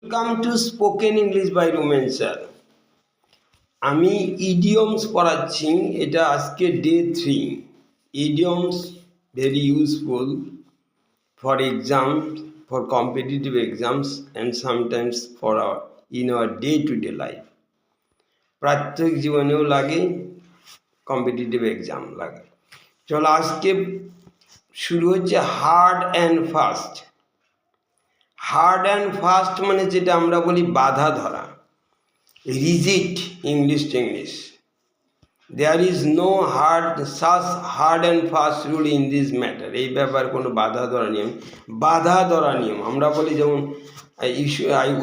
Welcome to spoken English by Romen sir. আমি idioms পড়াচ্ছি, এটা আজকে day 3। Idioms very useful for exams, for competitive exams and sometimes for our day to day life. প্রাত্যহিক জীবনেও লাগে, competitive exam লাগে। চলো আজকে শুরু হচ্ছে hard and fast. Hard and fast মানে যেটা আমরা বলি বাধা ধরা, rigid English to English. There is no such hard and fast rule in this matter. এই ব্যাপার কোনো বাধা ধরা নিয়ম আমরা বলি, যেমন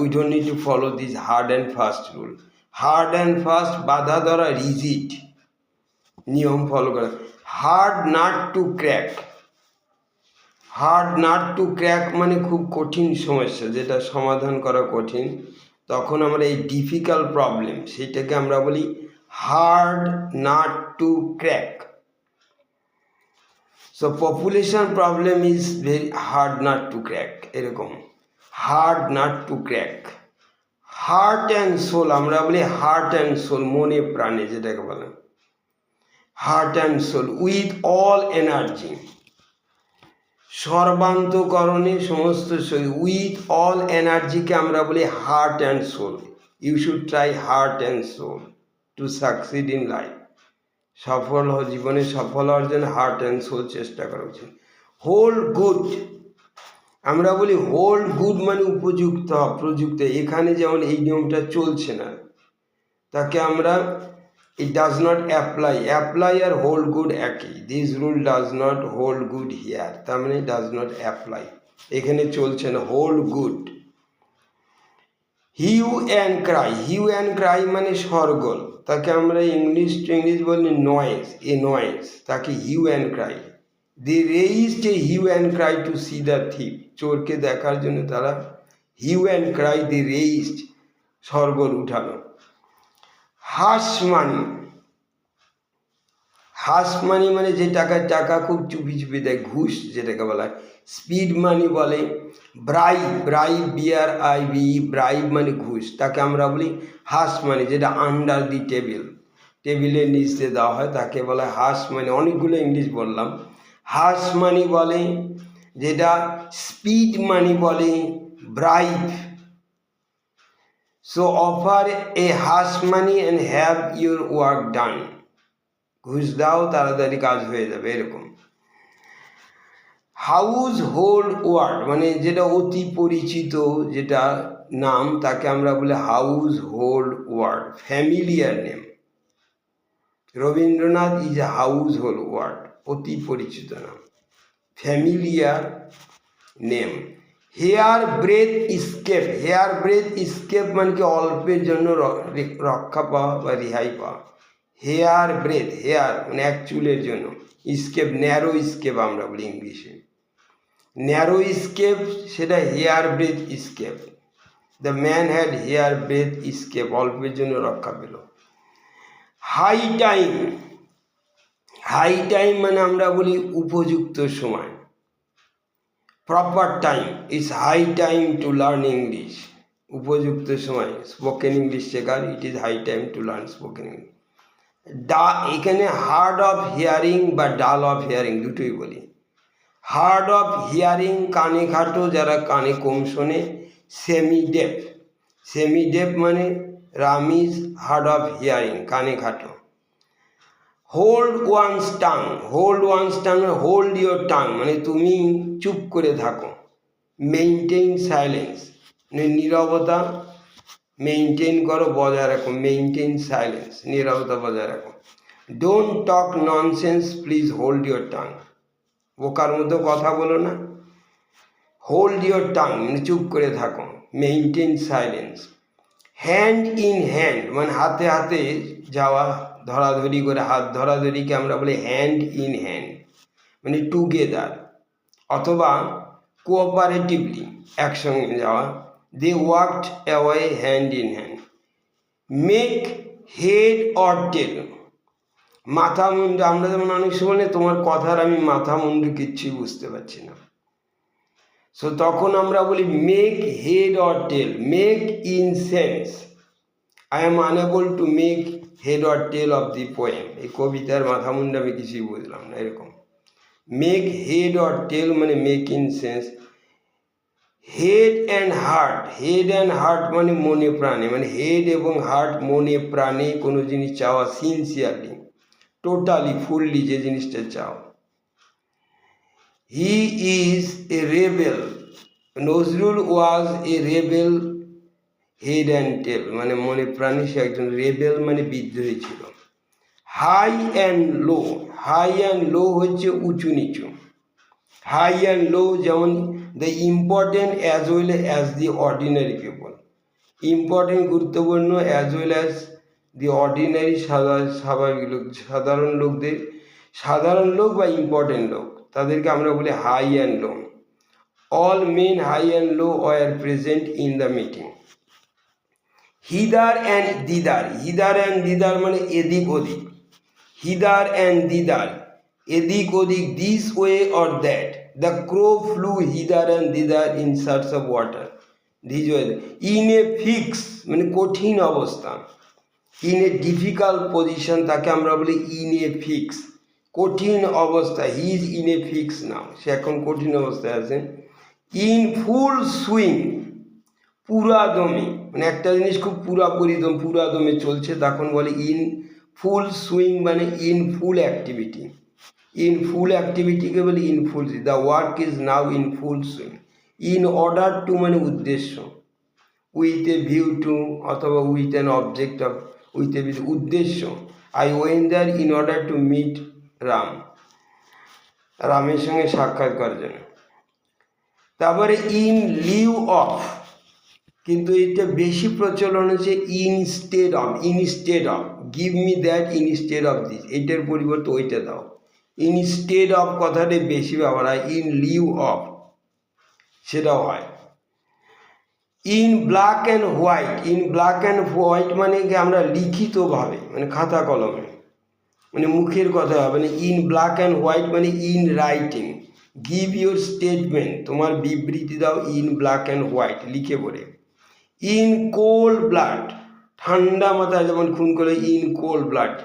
we don't need to follow this hard and fast rule. Hard and fast বাধা ধরা, রিজিড নিয়ম ফলো করা। Hard nut to crack. Hard nut to crack মানে খুব কঠিন সমস্যা, যেটা সমাধান করা কঠিন, তখন আমরা এই ডিফিকাল্ট প্রবলেম, সেটাকে আমরা বলি hard nut to crack. So population problem is very hard nut to crack, এরকম hard nut to crack. Heart and soul আমরা বলি হার্ট অ্যান্ড সোল, মনে প্রাণে যেটাকে বলে heart and soul, with all energy, সর্বান্তকরণে সমস্ত শরীর, উইথ অল এনার্জিকে আমরা বলি heart and soul. You should try heart and soul to succeed in life. জীবনে সফল হওয়ার জন্য হার্ট অ্যান্ড সোল চেষ্টা করা উচিত। হোল্ড গুড আমরা বলি হোল্ড গুড মানে উপযুক্ত, প্রযুক্ত। এখানে যেমন এই নিয়মটা চলছে না, তাকে আমরা it does not apply R hold good একই। this rule does not hold good here, তার মানে does not apply, এখানে চলছে না hold good। hue and cry মানে সরগোল, তাকে আমরা ইংলিশ টু ইংলিশ বলি নয়েজ, নয়েজ, তাকে hue and cry। they raised a hue and cry to see the thief, চোরকে দেখার জন্য তারা hue and cry, they raised, সরগোল উঠানো। হাস মানি মানে যে টাকা খুব চুপি দেয়, ঘুষ যেটাকে বলা হয়। স্পিড মানি বলে ব্রাইব, ব্রাইব মানে ঘুষ, তাকে আমরা বলি হাস মানি, যেটা আন্ডার দি টেবিলের নিচে দেওয়া হয়, তাকে বলা হয় হাস মানি। অনেকগুলো ইংলিশ বললাম। হাস মানি বলে যেটা, স্পিড মানি বলে bribe. So offer a hush money and have your work done, ঘুষ দাও তাড়াতাড়ি কাজ হয়ে যাবে, এরকম। হাউস হোল্ড ওয়ার্ড মানে যেটা অতি পরিচিত যেটা নাম, তাকে আমরা বলি household word, familiar name. Rabindranath is a household word, অতি পরিচিত নাম, familiar name. Hair breadth escape মানে কি অল্পের জন্য রক্ষা পাওয়া বা রেহাই পাওয়া। হেয়ার ব্রেথ, হেয়ার মানে এক চুলের জন্য, স্কেপ ন্যারো স্কেপ আমরা বলি ইংলিশে, ন্যারো স্কেপ সেটা hair breadth escape. The man had hair breadth escape, অল্পের জন্য রক্ষা পেল। হাই টাইম মানে আমরা বলি উপযুক্ত সময়, proper time, it's high time to learn English, উপযুক্ত সময় স্পোকেন ইংলিশ শেখার, it is high time to learn spoken English. এখানে হার্ড অফ হিয়ারিং বা ডাল অফ হিয়ারিং দুটোই বলি। হার্ড অফ হিয়ারিং কানে খাটো, যারা কানে কম শোনে। সেমি ডেফ মানে রামিজ, হার্ড অফ হিয়ারিং কানে খাটো। Hold one's tongue hold your tongue মানে তুমি চুপ করে থাকো। মেইনটেইন সাইলেন্স মানে নীরবতা মেইনটেইন করো, বজায় রাখো, মেইনটেইন সাইলেন্স, নীরবতা বজায় রাখো। Don't talk nonsense, please hold your tongue, বোকার মতো কথা বলো না। হোল্ড ইয়োর টাং মানে চুপ করে থাকো, maintain silence. Hand in hand মানে হাতে হাতে যাওয়া, ধরাধরি করে, হাত ধরাধরিকে আমরা বলি হ্যান্ড ইন হ্যান্ড মানে টুগেদার, অথবা কোঅপারেটিভলি একসঙ্গে যাওয়া। They worked away hand in hand. Make head or tail মাথা মুন্ডু, আমরা যেমন অনেক সময় তোমার কথার আমি মাথা মুন্ডু কিচ্ছুই বুঝতে পারছি না। সো তখন আমরা বলি make head or tail, make in sense I am unable to make head or tail of the poem. এই কবিতার মাথা মুন্ডা আমি কিছুই বুঝলাম না, এরকম। মেক হেড অর টেল মানে make in sense. Head and heart, head and heart মানে মনে প্রাণে, মানে হেড এবং হার্ট মনে প্রাণে কোনো জিনিস চাওয়া, সিনসিয়ারলি, টোটালি, ফুললি যে জিনিসটা চাও। He is a rebel, Nazrul was a rebel head and tail মানে মনে প্রাণে সে একজন রেবেল মানে বিদ্রোহী ছিল। High and low, high and low হচ্ছে উঁচু নিচু। হাই অ্যান্ড লো যেমন the important as well as the ordinary people, important গুরুত্বপূর্ণ as well as the ordinary স্বাভাবিক লোক, সাধারণ লোকদের, সাধারণ লোক বা ইম্পর্টেন্ট লোক তাদেরকে আমরা বলি high and low. All men high and low were present in the meeting. Hither and thither, hither and thither মানে এদিক ওদিক, হিদার অ্যান্ড দিদার এদিক ওদিক, this way or that. The crow flew hither and thither in search of water, this way. In a fix মানে কঠিন অবস্থা, in a difficult position তাকে আমরা বলি ইন এ ফিক্স, কঠিন অবস্থা। He is in a fix now, সে এখন কঠিন অবস্থায় আছে। ইন ফুল সুইং, পুরাদমে মানে একটা জিনিস খুব পুরাদমে চলছে তখন বলে ইন ফুল সুইং মানে in full activity, in full অ্যাক্টিভিটিকে বলে in full. The work is now in full swing. In order to মানে উদ্দেশ্য, উইথ এ ভিউ টু অথবা with an object of, with a উদ্দেশ্য। I went there in order to meet Ram, রামের সঙ্গে সাক্ষাৎ করার জন্য। তারপরে ইন লিউ অফ, কিন্তু এটা বেশি প্রচলন হচ্ছে instead of, instead of, give me that instead of this, এইটার পরিবর্তে ওইটা দাও। ইনস্টেড অফ কথাটা বেশি ব্যবহার হয়, ইন লিউ অফ সেটাও হয়। In black and white, in black and white মানে কি আমরা লিখিতভাবে মানে খাতা কলমে মানে মুখের কথা হবে না। ইন ব্ল্যাক অ্যান্ড হোয়াইট মানে in writing, give your statement, তোমার বিবৃতি দাও ইন ব্ল্যাক অ্যান্ড হোয়াইট লিখে পড়ে। ইন কোল্ড ব্লাড, ঠান্ডা মাথায় যেমন খুন করে, in cold blood.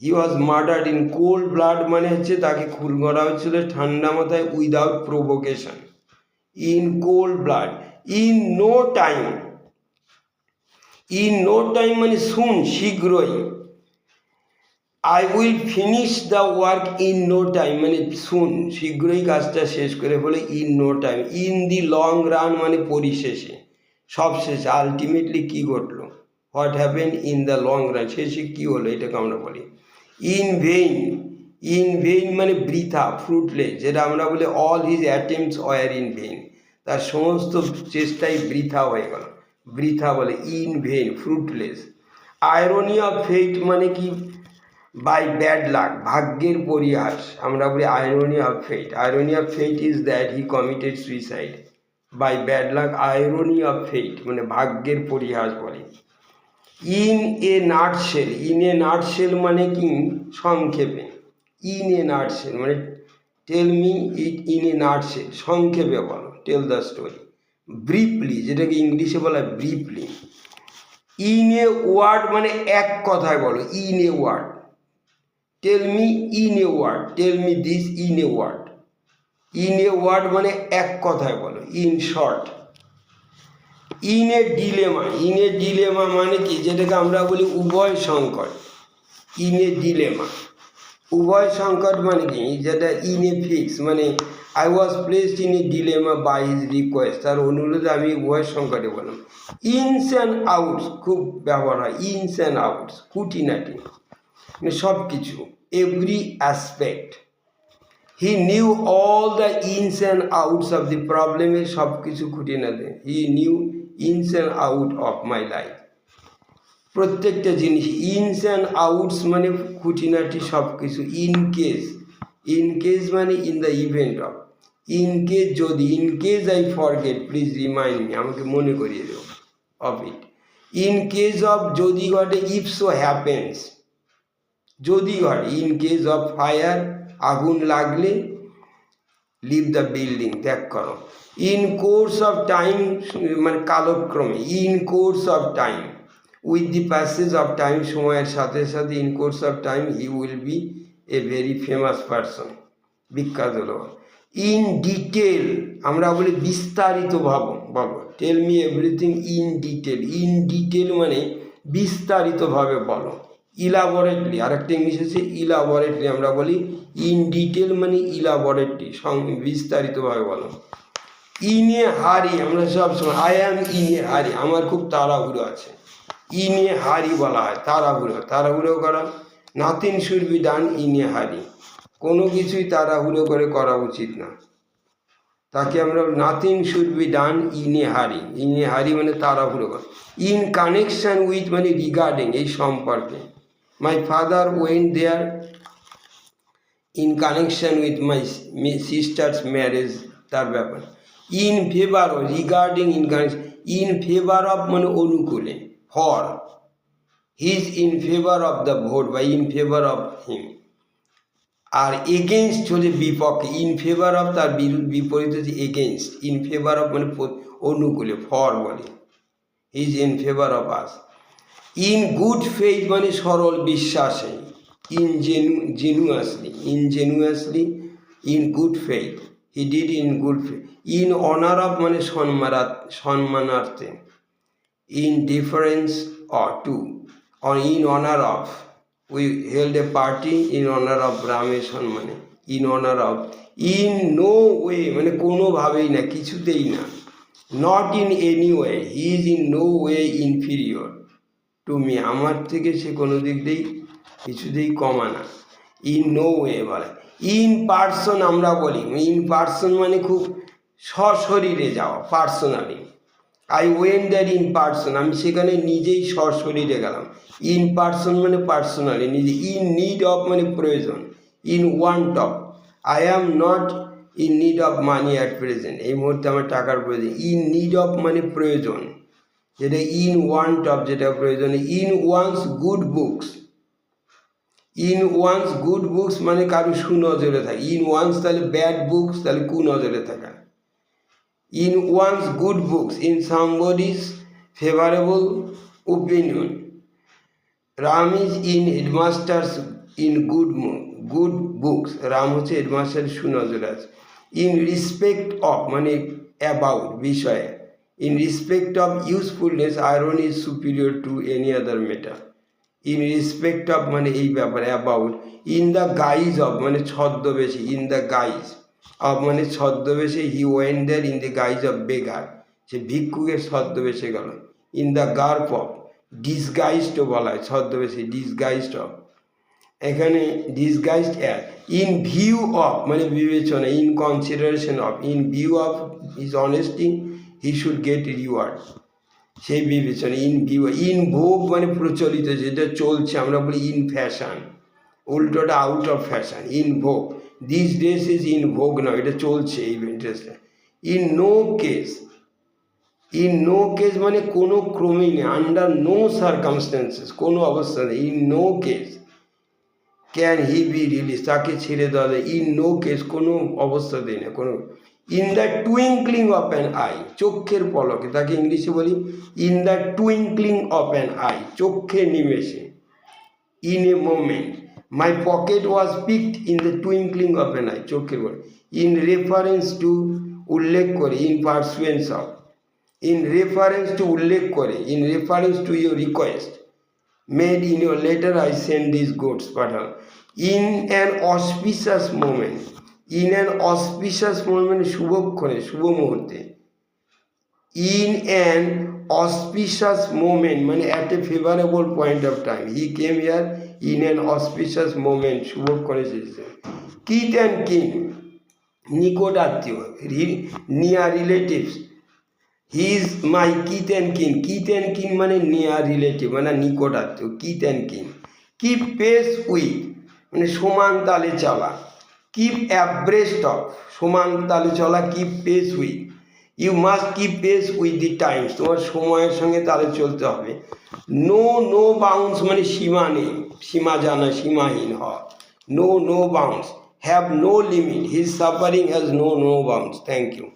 He was murdered in cold blood মানে হচ্ছে তাকে খুন করা হয়েছিল ঠান্ডা মাথায় without provocation, in cold blood. In no time, in no time মানে শুন, শীঘ্রই। I will finish the work in no time মানে শুন, শীঘ্রই কাজটা শেষ করে ফেলে, in no time. In the long run মানে পরিশেষে, সবশেষে, আলটিমেটলি কী ঘটলো, what happen in the long run, শেষে কী হলো, এটাকে আমরা বলি। ইন ভেইন, ইন ভেইন মানে বৃথা, ফ্রুটলেস, যেটা আমরা বলি all his attempts were in vain, তার সমস্ত চেষ্টাই বৃথা হয়ে গেল, বৃথা বলে। In vain, fruitless. Irony of fate মানে কি, বাই ব্যাড লাক, ভাগ্যের পরিহাস, আমরা বলি irony of fate. Irony of fate is that he committed suicide by bad luck, irony of fate মানে ভাগ্যের পরিহাস বলে। In a nutshell, in a nutshell মানে কি সংক্ষেপে, ইন এ নাটশেল মানে tell me it in a nutshell, সংক্ষেপে বলো, টেল দ্য স্টোরি। ব্রিফলি, যেটাকে ইংলিশে বলা হয় ব্রিফলি। ইন এ ওয়ার্ড মানে এক কথায় বলো, in a word. Tell me in a word, tell me this in a word. In a word মানে এক কথায় বলো, in short. In a dilemma, in a dilemma মানে কি, যেটাকে আমরা বলি উভয় সংকট, ইন এ ডিলেমা। উভয় সংকট মানে কি, যেটা ইন এ ফিক্স মানে I was placed in a dilemma by his request, তার অনুরোধে আমি উভয় সংকটে বললাম। ইনস অ্যান্ড আউটস খুব ব্যবহার হয়, ইনস অ্যান্ড আউটস, খুঁটিনাটি মানে সব কিছু, every aspect. He knew all the ins and outs of the, প্রবলেমের সব কিছু খুঁটিনাটি। He knew ins and out of my life, প্রত্যেকটা জিনিস। ইনস অ্যান্ড আউটস মানে খুঁটিনাটি সব কিছু। ইন কেস, ইন কেস মানে in the event of, in case যদি, in case I forget please remind me, আমাকে মনে করিয়ে দেও of it. In case of যদি ঘটে, ইফ সো হ্যাপেন্স যদি ঘটে। ইন কেস অফ ফায়ার আগুন লাগলে, লিভ দ্য বিল্ডিং, ত্যাগ করো। ইন কোর্স অফ টাইম মানে কালক্রমে, in course of time, with the passage of time, সময়ের সাথে সাথে, in course of time he will be a very famous person, বিখ্যাত লোক। ইন ডিটেল আমরা বলি বিস্তারিত ভাবো, বলো, tell me everything in detail, in detail মানে বিস্তারিতভাবে বলো। ইলাবোরেটলি, আরেকটা ইংলিশ আছে ইলাবোরেটলি, আমরা বলি ইন ডিটেল মানে ইলাবোরেটলি, বিস্তারিতভাবে বলো। ইন এ হারি, আমরা সব সময় আই অ্যাম ইন এ হারি, আমার খুব তাড়াহুড়ো আছে। ইন এ হারি বলা হয় তাড়াহুড়ো, তাড়াহুড়ো করা। Nothing should be done in a হারি, কোনো কিছুই তাড়াহুড়ো করে করা উচিত না, তাকে আমরা nothing should be done in a hurry, in a hurry মানে তাড়াহুড়ো করা। ইন কানেকশন উইথ মানে রিগার্ডিং, এই সম্পর্কে। My father went there in connection with my sister's marriage, তার ব্যাপার। In favour of, regarding, in connection, in favour of মানে অনুকূলে, for, he is in favour of the vote বা in favour of him. আর against হলে বিপক্ষে, in favour of তার বিপরীত হচ্ছে এগেনস্ট, ইন ফেভার অফ মানে অনুকূলে, ফর বলে, he is in favour of us. In good faith মানে সরল বিশ্বাসে, ingenuously, in good faith, he did in good faith. In honour of মানে সম্মানার্থে, in difference or to, in honour of, we held a party in honour of, রামের সম্মানে, in honour of. In no way মানে কোনোভাবেই না, কিছুতেই না। Not in any way, he is in no way inferior to me, আমার থেকে সে কোনো দিক দিয়েই কিছুতেই কমা না, ইন নো ওয়ে বলে। ইন পার্সন আমরা বলি, ইন পার্সন মানে খুব সশরীরে যাওয়া, personally. I went there in person, আমি সেখানে নিজেই সশরীরে গেলাম। ইন পার্সন মানে পার্সোনালি, নিজে। ইন নিড অফ মানে প্রয়োজন, in want of, I am not in need of money at present, এই মুহূর্তে আমার টাকার প্রয়োজন। ইন নিড অফ মানে প্রয়োজন, যেটা ইন ওয়ান্ট অফ যেটা প্রয়োজন। In once good books, in once good books মানে কারো সুনজরে থাকে। ইন ওয়ান্স তাহলে ব্যাড বুকস, তাহলে কুনজরে থাকা। In once good books, in somebody's favourable opinion. Ram is in headmasters in good books, Ram হচ্ছে হেডমাস্টারের সুনজরে আছে। ইন রেসপেক্ট অফ মানে অ্যাবাউট, বিষয়ে। In respect of usefulness, iron is superior to any other matter. In respect of মানে এই ব্যাপারে, about. In the guise of মানে ছদ্মবেশে, in the guise of মানে ছদ্মবেশে। He went there in the guise of beggar, সে ভিক্ষুকের ছদ্মবেশে গেল। In the garb of, disguised বলা হয় ছদ্মবেশে, ডিসগাইজড অফ, এখানে disguised as. In view of মানে বিবেচনা, in consideration of, in view of his honesty he should get reward, সেই বিবেচনা। ইন ভিউ, ইন ভোগ মানে প্রচলিত, যেটা চলছে, আমরা বলি ইন ফ্যাশন, উল্টোটা out of fashion. In vogue, this dress is in vogue না, এটা চলছে এই ড্রেসটা। In no case, in no case মানে কোনো ক্রমেই নেই, আন্ডার নো সার্কামস্টেন্সেস, কোনো অবস্থা নেই। In no case can he be release, তাকে ছেড়ে দেওয়া যায়। ইন নো কেস কোনো অবস্থাতেই না, কোনো। In the twinkling of an eye, চক্ষের পলকে, তাকে ইংলিশে বলি in the twinkling of an eye, চক্ষের নিমেষে। In a moment, my pocket was picked in the twinkling of an eye, চক্ষের পলকে। ইন রেফারেন্স টু, উল্লেখ করে। In pursuance of, in reference to উল্লেখ করে। In reference to your request made in your letter I send this goods, পাঠাও। In an auspicious moment, in an auspicious moment শুভক্ষণে, শুভ মুহূর্তে। ইন অ্যান অসপিশিয়াস মোমেন্ট মানে at a favourable point of time, he came here in an auspicious moment, শুভক্ষণে এসেছে। Kith and kin নিকট আত্মীয়, near relatives, he is my kith and kin, kith and kin মানে near relative মানে নিকট আত্মীয়, kith and kin. Keep pace with মানে সমান তালে চলা। কিপ অ্যাব্রেস্ট অফ সমান তালে চলা, keep pace with. You must keep pace with the times, তোমার সময়ের সঙ্গে তালে চলতে হবে। নো বাউন্ডস মানে সীমা নেই, সীমা জানা, সীমাহীন হওয়া। No bounds, have no limit. His suffering has no bounds. Thank you.